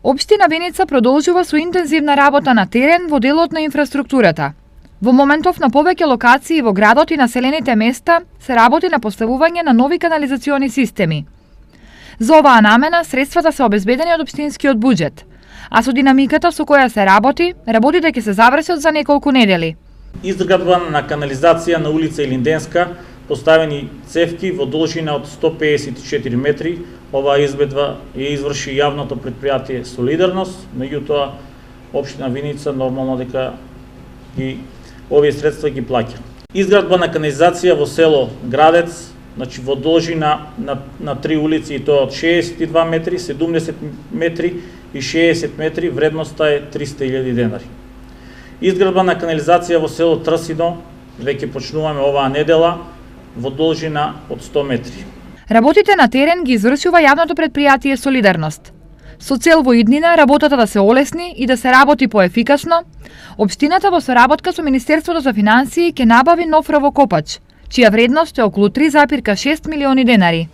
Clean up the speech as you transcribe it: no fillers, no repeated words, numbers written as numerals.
Општина Виница продолжува со интензивна работа на терен во делот на инфраструктурата. Во моментов на повеќе локации во градот и населените места се работи на поставување на нови канализациони системи. За оваа намена средствата се обезбедени од општинскиот буџет, а со динамиката со која се работи, работите ќе се завршат за неколку недели. Изградба на канализација на улица Илинденска, поставени цевки во должина од 154 метри. Оваа изградба ја изврши јавното претпријатие Солидарност, меѓутоа општина Виница нормално дека овие средства ги плаќа. Изградба на канализација во село Градец, значи во должина на 3 улици, и тоа од 62 метри, 70 метри и 60 метри, вредноста е 300.000 денари. Изградба на канализација во село Трсино, веќе почнуваме оваа недела, во должина од 100 метри. Работите на терен ги извршува јавното претпријатие Солидарност. Со цел во иднина работата да се олесни и да се работи поефикасно, општината во соработка со Министерството за финансии ќе набави нов ровокопач, чија вредност е околу 3,6 милиони денари.